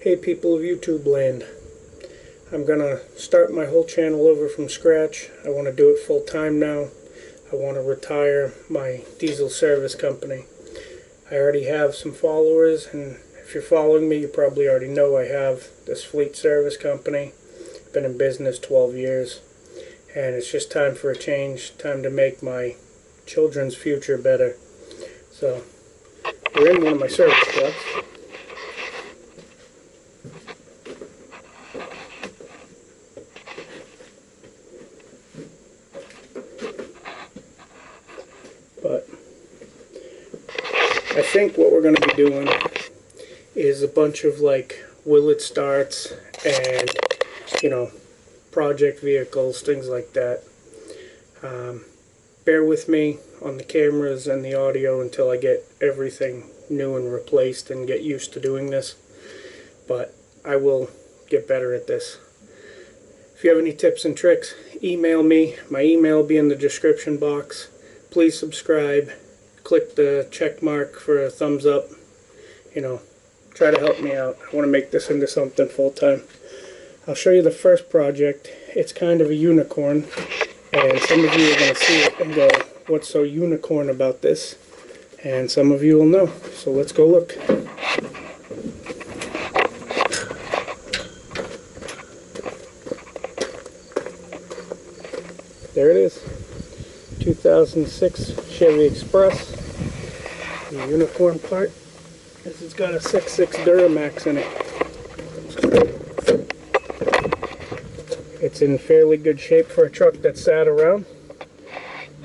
Hey people of YouTube land, I'm gonna start my whole channel over from scratch. I want to do it full time now. I want to retire my diesel service company. I already have some followers, and if you're following me, you probably already know I have this fleet service company. Been in business 12 years, and it's just time for a change, time to make my children's future better. So we're in one of my service trucks. But I think what we're going to be doing is a bunch of like will it starts and, you know, project vehicles, things like that. Bear with me on the cameras and the audio until I get everything new and replaced and get used to doing this. But I will get better at this. If you have any tips and tricks, email me. My email will be in the description box. Please subscribe, click the check mark for a thumbs up, you know, try to help me out. I want to make this into something full-time. I'll show you the first project. It's kind of a unicorn, and some of you are going to see it and go, what's so unicorn about this? And some of you will know, so let's go look. There it is. 2006 Chevy Express, the unicorn part. It's got a 6.6 Duramax in it. It's in fairly good shape for a truck that sat around.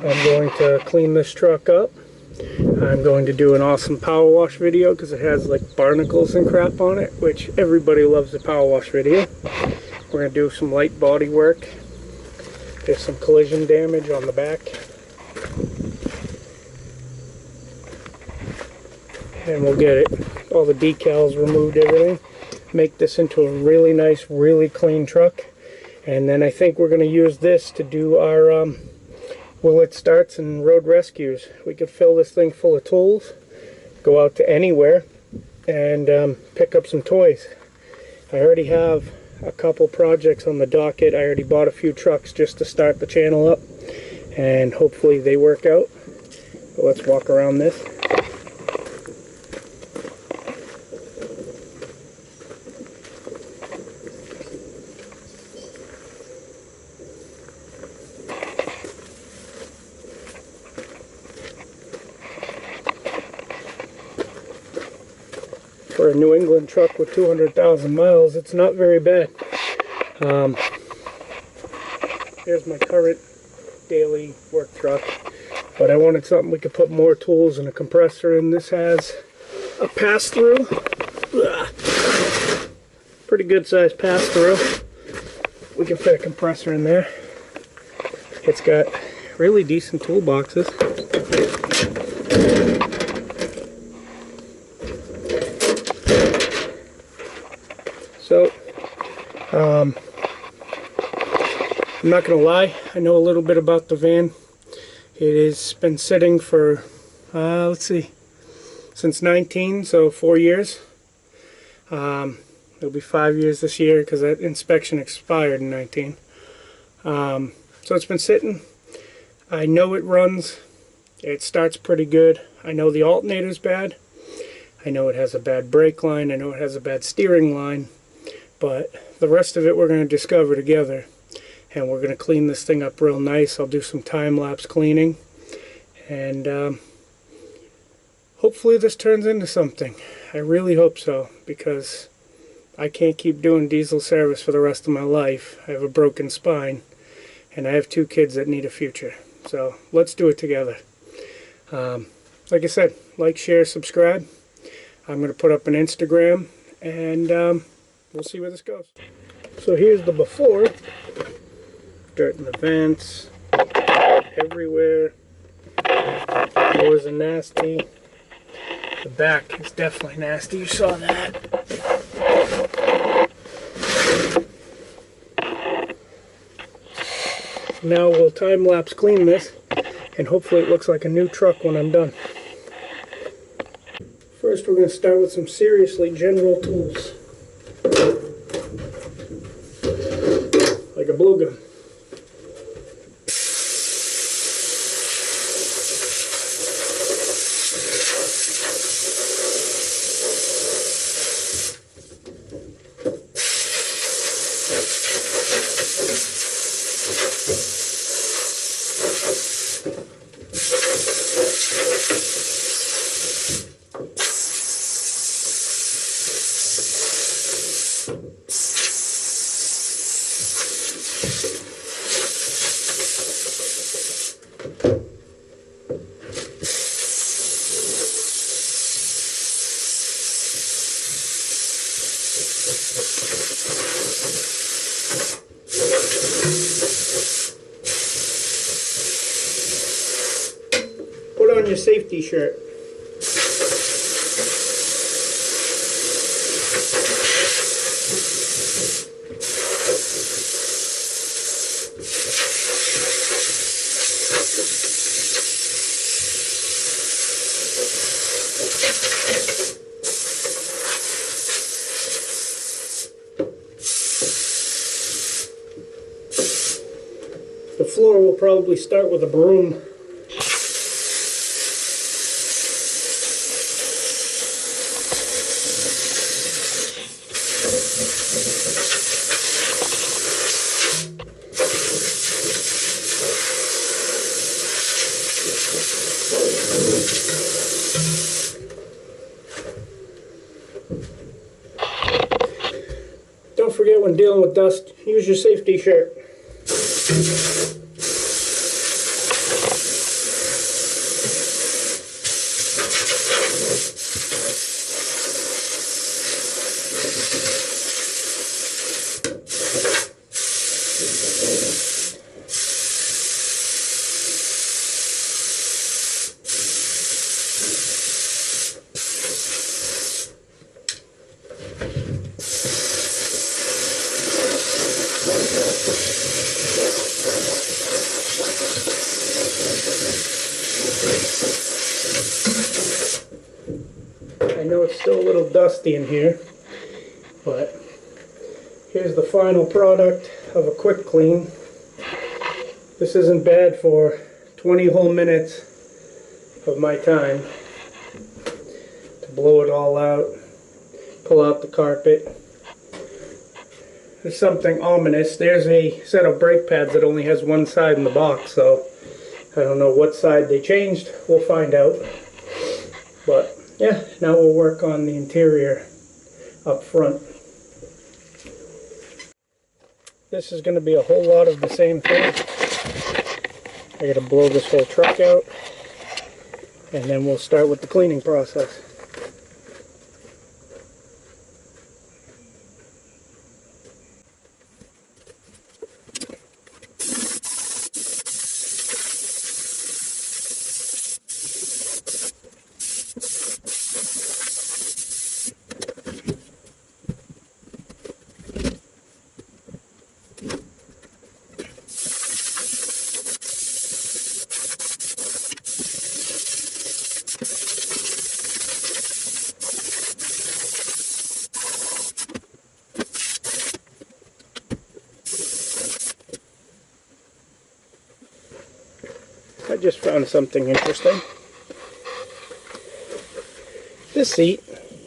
I'm going to clean this truck up. I'm going to do an awesome power wash video because it has like barnacles and crap on it, which everybody loves the power wash video. We're going to do some light body work. There's some collision damage on the back. And we'll get it, all the decals removed, everything. Make this into a really nice, really clean truck. And then I think we're going to use this to do our will it starts and road rescues. We could fill this thing full of tools, go out to anywhere, and pick up some toys. I already have a couple projects on the docket. I already bought a few trucks just to start the channel up, and hopefully they work out. But let's walk around this. For a New England truck with 200,000 miles, it's not very bad. Here's my current daily work truck, but I wanted something we could put more tools and a compressor in. This has a pass-through, pretty good sized pass-through. We can fit a compressor in there. It's got really decent toolboxes. So, I'm not going to lie, I know a little bit about the van. It has been sitting for, let's see, since 19, so 4 years. It'll be 5 years this year because that inspection expired in 19. So it's been sitting. I know it runs. It starts pretty good. I know the alternator's bad. I know it has a bad brake line. I know it has a bad steering line. But the rest of it we're going to discover together, and we're going to clean this thing up real nice. I'll do some time-lapse cleaning, and hopefully this turns into something. I really hope so, because I can't keep doing diesel service for the rest of my life. I have a broken spine, and I have 2 kids that need a future. So let's do it together. Like I said, like, share, subscribe. I'm going to put up an Instagram, and we'll see where this goes. So here's the before. Dirt in the vents, everywhere. Floors are nasty. The back is definitely nasty. You saw that. Now we'll time-lapse clean this, and hopefully it looks like a new truck when I'm done. First we're going to start with some seriously general tools. like a blue gun. Put on your safety shirt. The floor will probably start with a broom. Don't forget, when dealing with dust, use your safety shirt. I know it's still a little dusty in here, but here's the final product of a quick clean. This isn't bad for 20 whole minutes of my time to blow it all out, pull out the carpet. There's something ominous. There's a set of brake pads that only has one side in the box, so I don't know what side they changed. We'll find out. But yeah, now we'll work on the interior up front. This is going to be a whole lot of the same thing. I got to blow this whole truck out, and then we'll start with the cleaning process. I just found something interesting. This seat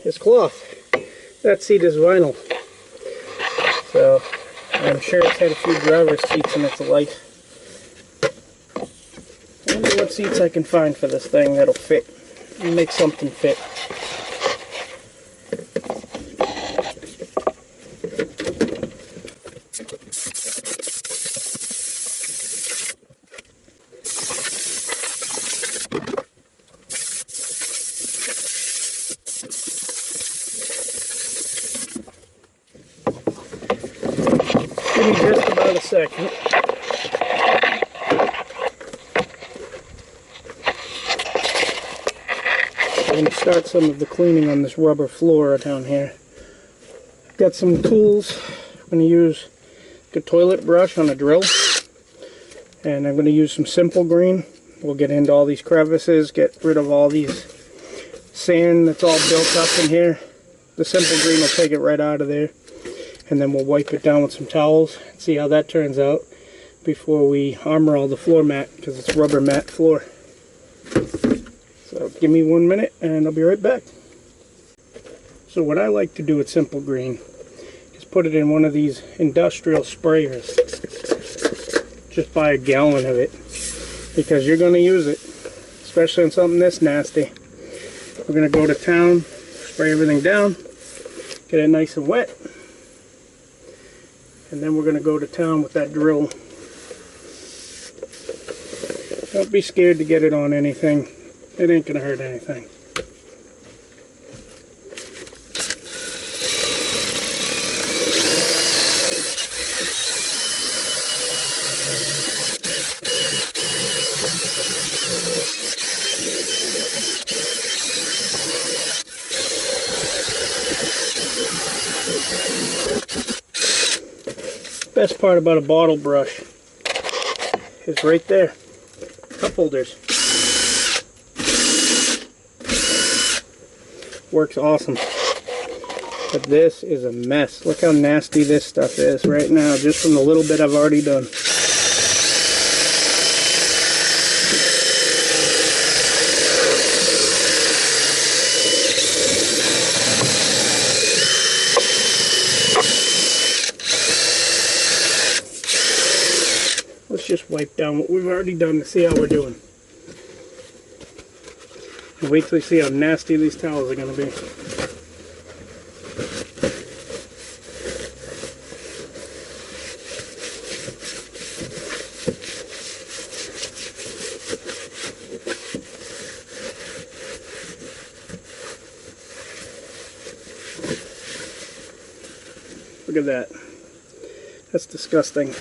is cloth. That seat is vinyl. So I'm sure it's had a few driver's seats in its life. I wonder what seats I can find for this thing that'll fit. Make something fit. Give me just about a second. I'm going to start some of the cleaning on this rubber floor down here. Got some tools. I'm going to use a toilet brush on a drill. And I'm going to use some simple green. We'll get into all these crevices, get rid of all these sand that's all built up in here. the Simple Green will take it right out of there. And then we'll wipe it down with some towels and see how that turns out before we armor all the floor mat, because it's rubber mat floor. So give me 1 minute and I'll be right back. So what I like to do with Simple Green is put it in one of these industrial sprayers. Just buy a gallon of it, because you're going to use it, especially on something this nasty. We're going to go to town, spray everything down, get it nice and wet, and then we're going to go to town with that drill. Don't be scared to get it on anything. It ain't going to hurt anything. Best part about a bottle brush is right there. Cup holders. Works awesome. But this is a mess. Look how nasty this stuff is right now, just from the little bit I've already done. Let's just wipe down what we've already done to see how we're doing. And wait till you see how nasty these towels are going to be. Look at that. That's disgusting.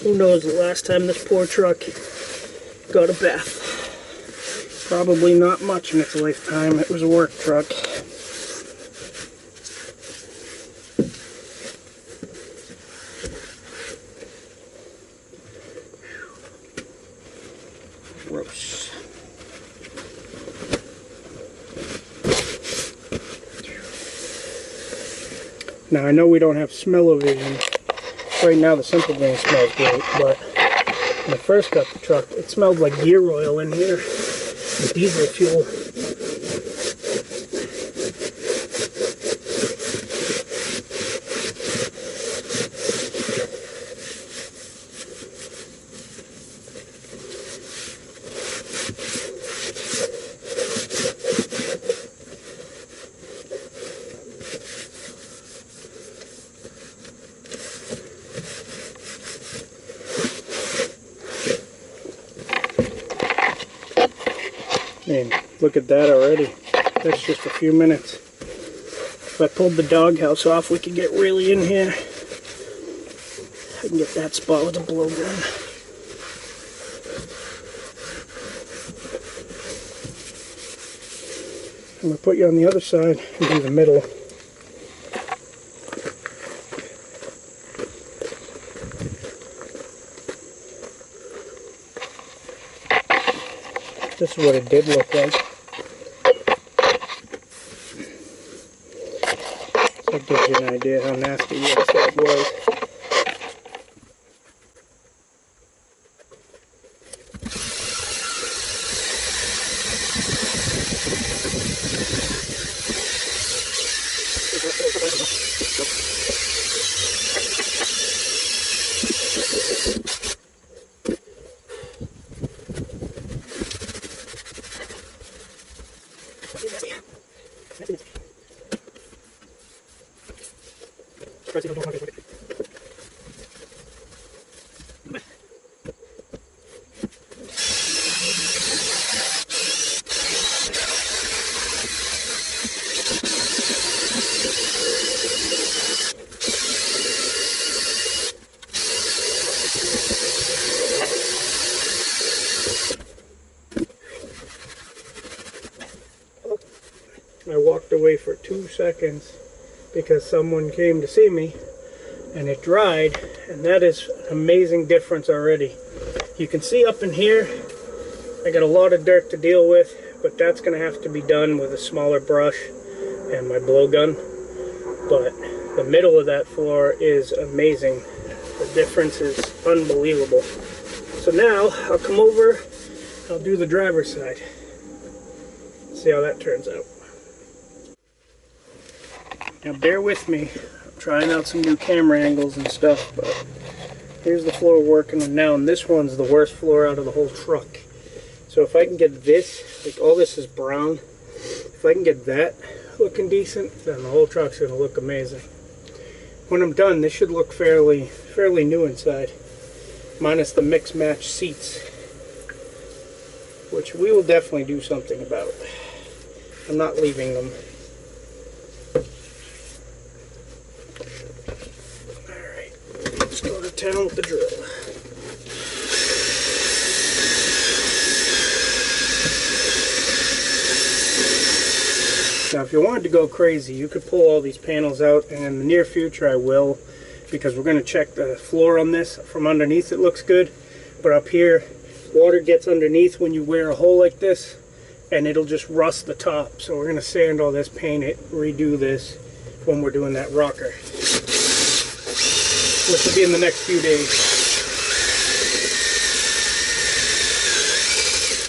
Who knows the last time this poor truck got a bath? Probably not much in its lifetime. It was a work truck. Gross. Now I know we don't have smell-o-vision. Right now the Simple Green smells great, but when I first got the truck, it smelled like gear oil in here, and diesel fuel. And look at that already. That's just a few minutes. If I pulled the doghouse off, we could get really in here. I can get that spot with a blowgun. I'm going to put you on the other side and do the middle. This is what it did look like. That gives you an idea how nasty the outside was. I walked away for 2 seconds because someone came to see me and it dried, and that is an amazing difference already. You can see up in here I got a lot of dirt to deal with, but that's going to have to be done with a smaller brush and my blowgun. But the middle of that floor is amazing. The difference is unbelievable. So now I'll come over, I'll do the driver's side. See how that turns out. Now bear with me, I'm trying out some new camera angles and stuff, but here's the floor we're working on now, and this one's the worst floor out of the whole truck. So if I can get this, like all this is brown, if I can get that looking decent, then the whole truck's going to look amazing. When I'm done, this should look fairly new inside, minus the mix match seats, which we will definitely do something about. I'm not leaving them. Alright, let's go to town with the drill. Now if you wanted to go crazy, you could pull all these panels out, and in the near future I will, because we're going to check the floor on this. From underneath it looks good, but up here, water gets underneath when you wear a hole like this, and it'll just rust the top. So we're going to sand all this, paint it, redo this when we're doing that rocker, which will be in the next few days.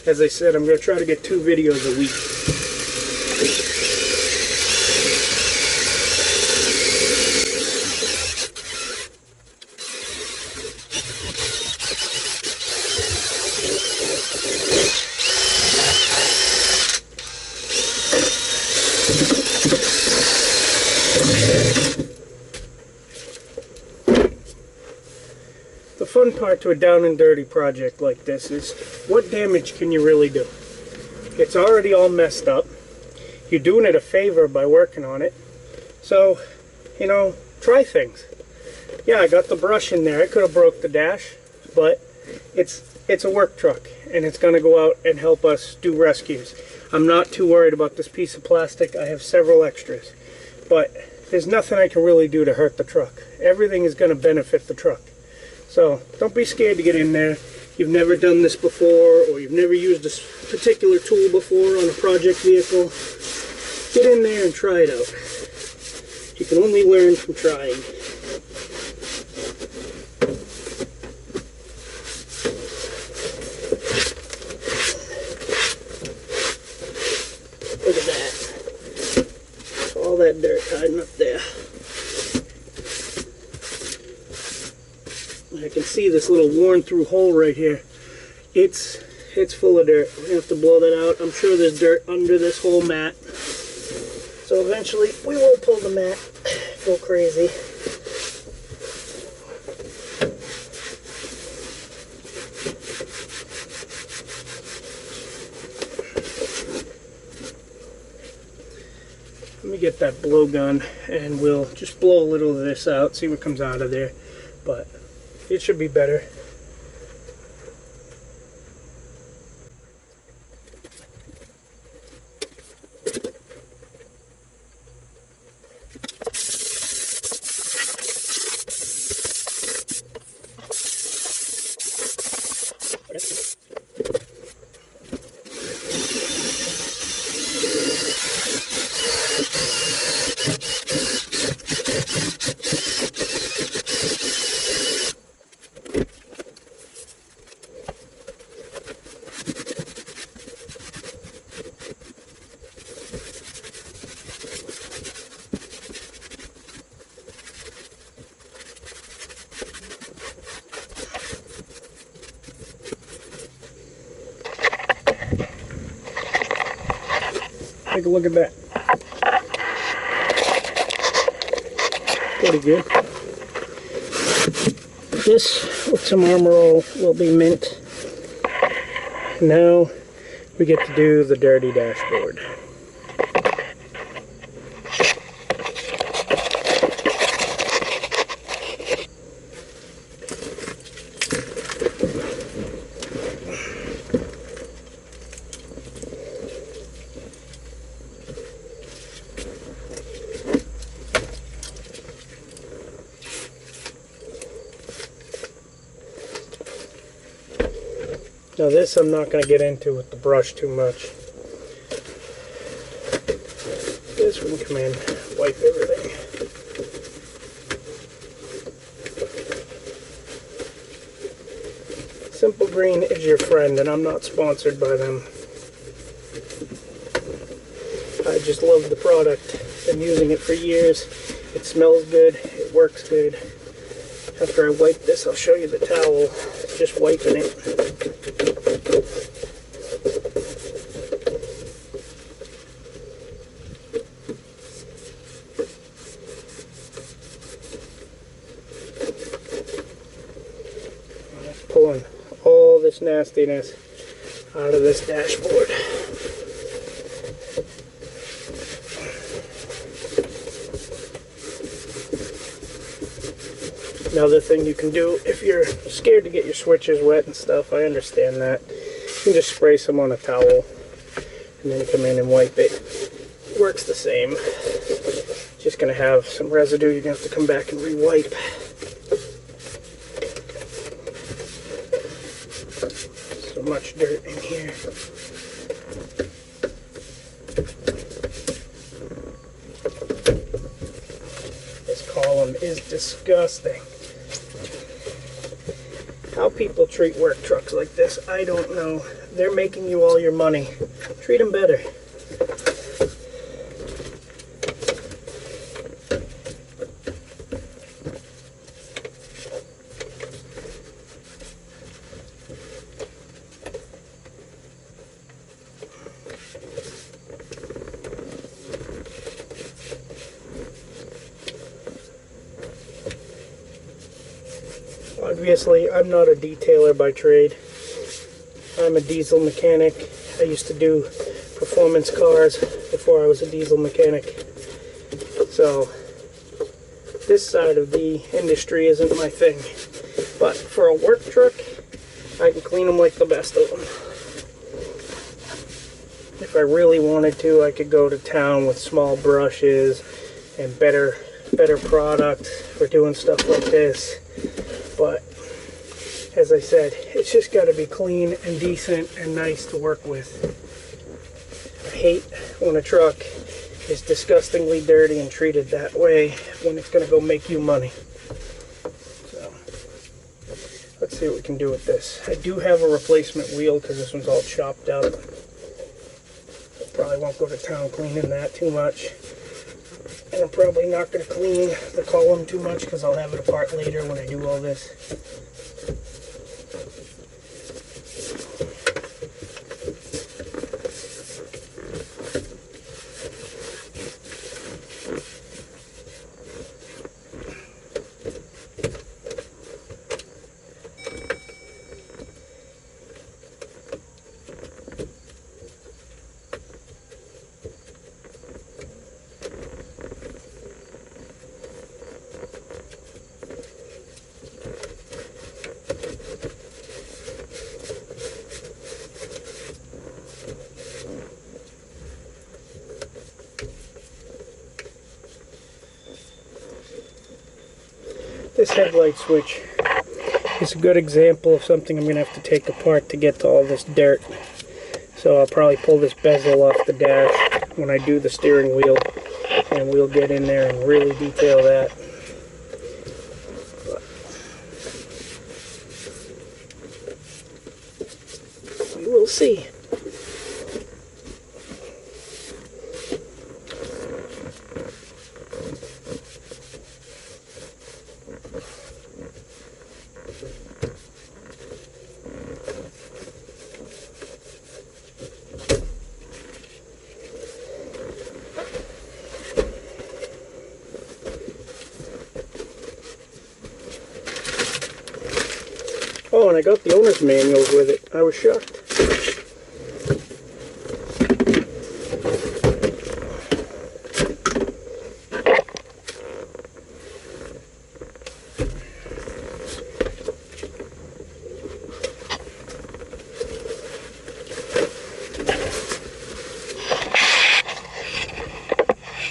As I said, I'm going to try to get 2 videos a week. The fun part to a down and dirty project like this is, what damage can you really do? It's already all messed up. You're doing it a favor by working on it. So, you know, try things. Yeah, I got the brush in there. I could have broke the dash, but it's a work truck, and it's going to go out and help us do rescues. I'm not too worried about this piece of plastic. I have several extras, but there's nothing I can really do to hurt the truck. Everything is going to benefit the truck. So don't be scared to get in there. You've never done this before, or you've never used this particular tool before on a project vehicle. Get in there and try it out. You can only learn from trying. Look at that. All that dirt hiding up there. I can see this little worn through hole right here. It's full of dirt. We're going to have to blow that out. I'm sure there's dirt under this whole mat. So eventually we will pull the mat, go crazy. Let me get that blowgun and we'll just blow a little of this out, see what comes out of there. But it should be better. Take a look at that. Pretty good. This, with some armor roll, will be mint. Now we get to do the dirty dashboard. Now this I'm not going to get into with the brush too much. this, we can come in, wipe everything. Simple Green is your friend, and I'm not sponsored by them. I just love the product. Been using it for years. It smells good, it works good. After I wipe this, I'll show you the towel. Just wiping it. Just pulling all this nastiness out of this dashboard. Another thing you can do if you're scared to get your switches wet and stuff, I understand that. You can just spray some on a towel and then come in and wipe it. Works the same. Just going to have some residue you're going to have to come back and re-wipe. So much dirt in here. This column is disgusting. How people treat work trucks like this, I don't know. They're making you all your money. Treat them better. Obviously, I'm not a detailer by trade. I'm a diesel mechanic. I used to do performance cars before I was a diesel mechanic. So, this side of the industry isn't my thing. But for a work truck, I can clean them like the best of them. If I really wanted to, I could go to town with small brushes and better product for doing stuff like this. But as I said, it's just got to be clean and decent and nice to work with. I hate when a truck is disgustingly dirty and treated that way when it's going to go make you money. So let's see what we can do with this. I do have a replacement wheel because this one's all chopped up. Probably won't go to town cleaning that too much. And I'm probably not going to clean the column too much because I'll have it apart later when I do all this. This headlight switch is a good example of something I'm going to have to take apart to get to all this dirt. So I'll probably pull this bezel off the dash when I do the steering wheel, and we'll get in there and really detail that. But we will see. Oh, and I got the owner's manuals with it. I was shocked.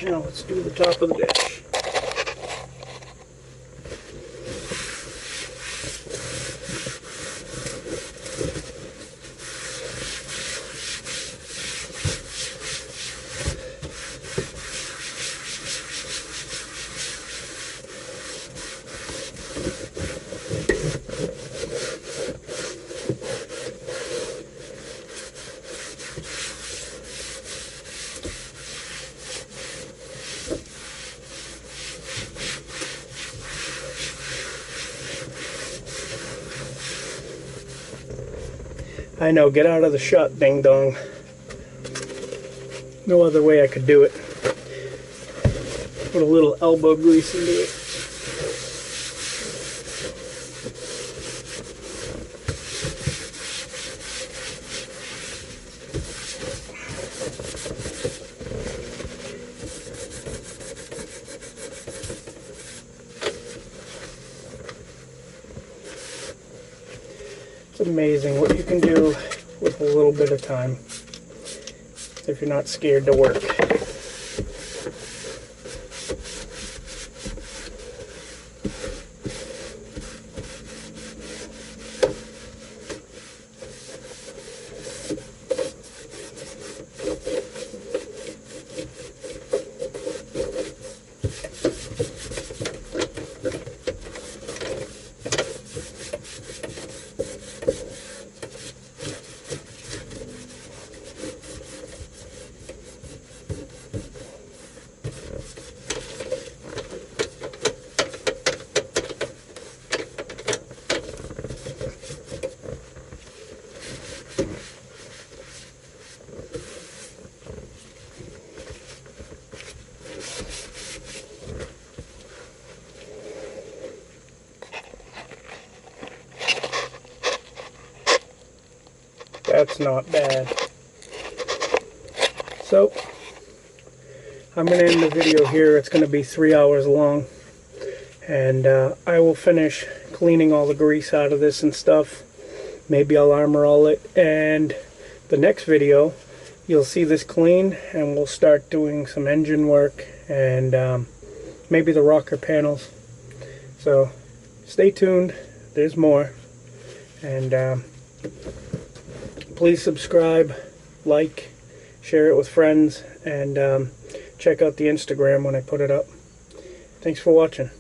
Now let's do the top of the dash. I know, get out of the shot, ding dong. No other way I could do it. Put a little elbow grease into it. It's amazing what you can do with a little bit of time if you're not scared to work. That's not bad. So, I'm going to end the video here. It's going to be 3 hours long. And I will finish cleaning all the grease out of this and stuff. Maybe I'll armor all it. And the next video, you'll see this clean. And we'll start doing some engine work. And maybe the rocker panels. So, stay tuned. There's more. And please subscribe, like, share it with friends, and check out the Instagram when I put it up. Thanks for watching.